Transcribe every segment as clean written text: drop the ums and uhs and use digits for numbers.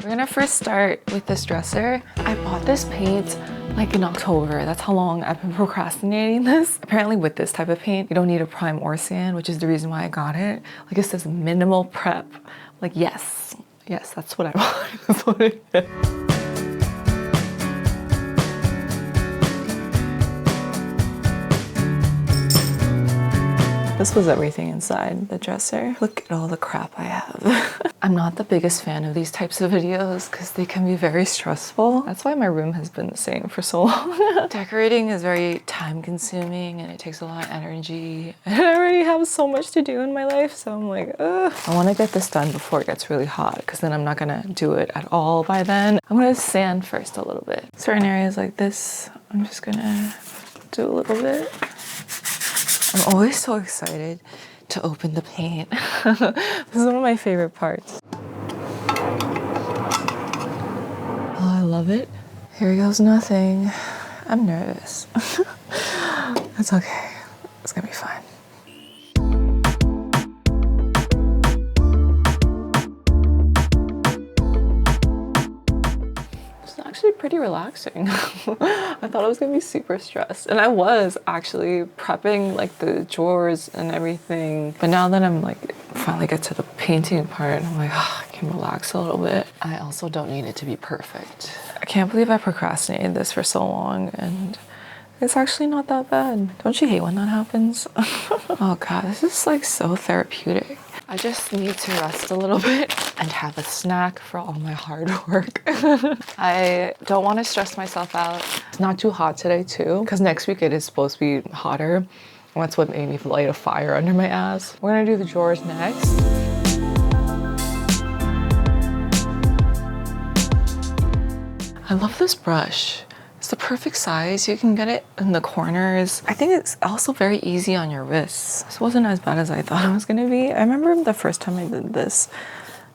We're gonna first start with this dresser. I bought this paint like in October. That's how long I've been procrastinating this. Apparently with this type of paint, you don't need a prime or sand, which is the reason why I got it. Like it says minimal prep. Like yes, that's what I want. That's what it is. This was everything inside the dresser. Look at all the crap I have. I'm not the biggest fan of these types of videos because they can be very stressful. That's why my room has been the same for so long. Decorating is very time consuming and it takes a lot of energy. And I already have so much to do in my life, so I'm like, ugh. I want to get this done before it gets really hot because then I'm not gonna do it at all by then. I'm gonna sand first a little bit. Certain areas like this, I'm just gonna do a little bit. I'm always so excited to open the paint. This is one of my favorite parts. Oh, I love it. Here goes nothing. I'm nervous. It's okay. It's gonna be fine. Actually pretty relaxing. I thought I was gonna be super stressed, and I was actually prepping like the drawers and everything, but now that I'm like finally get to the painting part, I'm like, oh, I can relax a little bit. I also don't need it to be perfect. I can't believe I procrastinated this for so long, and it's actually not that bad. Don't you hate when that happens? Oh god, this is like so therapeutic. I just need to rest a little bit and have a snack for all my hard work. I don't want to stress myself out. It's not too hot today too, because next week it is supposed to be hotter. And that's what made me light a fire under my ass. We're gonna do the drawers next. I love this brush. It's the perfect size. You can get it in the corners. I think it's also very easy on your wrists. This wasn't as bad as I thought it was gonna be. I remember the first time I did this,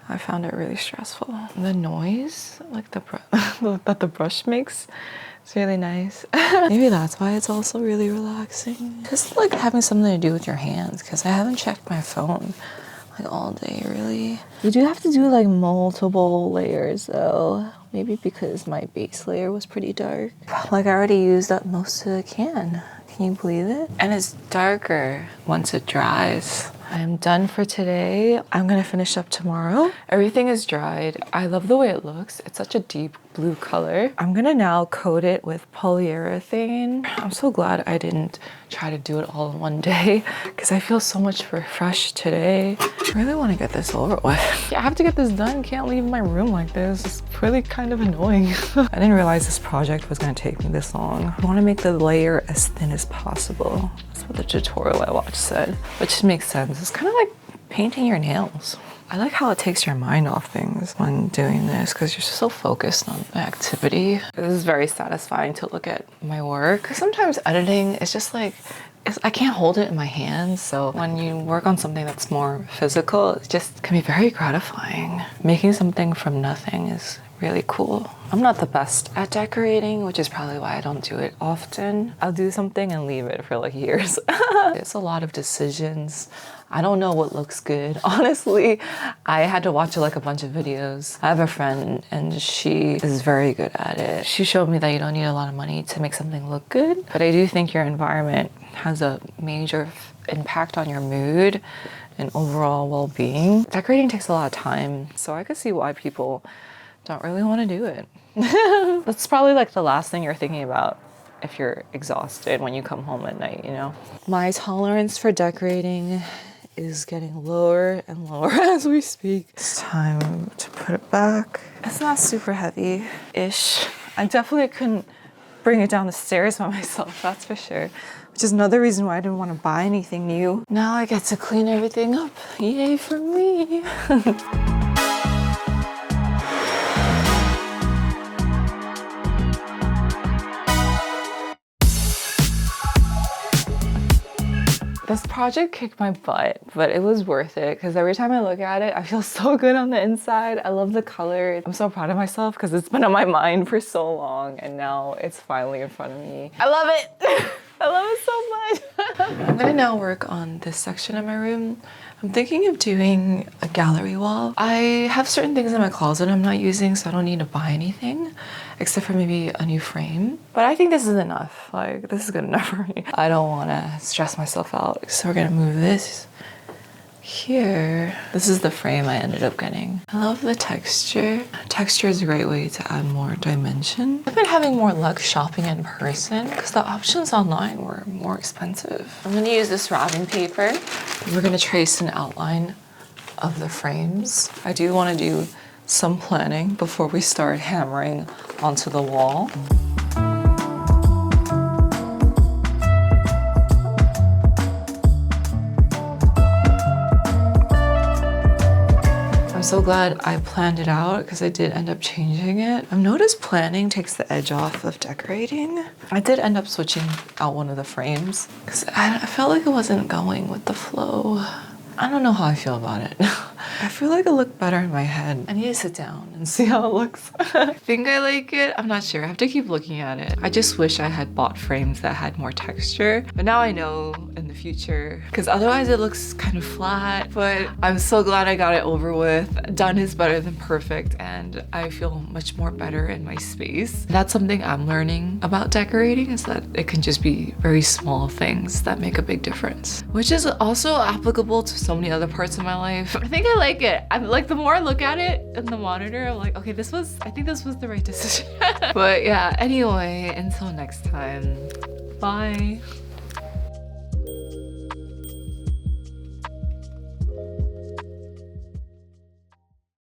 I found it really stressful. The noise, like that the brush makes, it's really nice. Maybe that's why it's also really relaxing. Just like having something to do with your hands, because I haven't checked my phone like all day really. You do have to do like multiple layers though. Maybe because my base layer was pretty dark. Like I already used up most of the can. Can you believe it? And it's darker once it dries. I am done for today. I'm gonna finish up tomorrow. Everything is dried. I love the way it looks. It's such a deep blue color. I'm gonna now coat it with polyurethane. I'm so glad I didn't try to do it all in one day because I feel so much refreshed today. I really want to get this over with. I have to get this done. Can't leave my room like this. It's really kind of annoying. I didn't realize this project was gonna take me this long. I want to make the layer as thin as possible. That's what the tutorial I watched said, which makes sense. It's kind of like painting your nails. I like how it takes your mind off things when doing this because you're so focused on the activity. This is very satisfying to look at my work. Sometimes editing is just like, I can't hold it in my hands. So when you work on something that's more physical, it just can be very gratifying. Making something from nothing is really cool. I'm not the best at decorating, which is probably why I don't do it often. I'll do something and leave it for like years. It's a lot of decisions. I don't know what looks good. Honestly, I had to watch like a bunch of videos. I have a friend and she is very good at it. She showed me that you don't need a lot of money to make something look good, but I do think your environment has a major impact on your mood and overall well-being. Decorating takes a lot of time, so I could see why people don't really want to do it. That's probably like the last thing you're thinking about if you're exhausted when you come home at night, you know? My tolerance for decorating is getting lower and lower as we speak. It's time to put it back. It's not super heavy-ish. I definitely couldn't bring it down the stairs by myself, that's for sure. Which is another reason why I didn't want to buy anything new. Now I get to clean everything up. Yay for me. This project kicked my butt, but it was worth it because every time I look at it, I feel so good on the inside. I love the color. I'm so proud of myself because it's been on my mind for so long and now it's finally in front of me. I love it. I love it so much. I'm gonna now work on this section of my room. I'm thinking of doing a gallery wall. I have certain things in my closet I'm not using, so I don't need to buy anything, except for maybe a new frame. But I think this is enough. Like, this is good enough for me. I don't wanna stress myself out. So we're gonna move this here. This is the frame I ended up getting. I love the texture. Texture is a great way to add more dimension. I've been having more luck shopping in person because the options online were more expensive. I'm gonna use this wrapping paper. We're gonna trace an outline of the frames. I do wanna do some planning before we start hammering onto the wall. I'm so glad I planned it out because I did end up changing it. I've noticed planning takes the edge off of decorating. I did end up switching out one of the frames because I felt like it wasn't going with the flow. I don't know how I feel about it. I feel like it looked better in my head. I need to sit down and see how it looks. I think I like it. I'm not sure. I have to keep looking at it. I just wish I had bought frames that had more texture. But now I know in the future, because otherwise it looks kind of flat. But I'm so glad I got it over with. Done is better than perfect, and I feel much more better in my space. That's something I'm learning about decorating, is that it can just be very small things that make a big difference, which is also applicable to so many other parts of my life. I think I like it. I'm like, the more I look at it in the monitor, I'm like, okay, I think this was the right decision. But yeah, anyway, until next time, bye.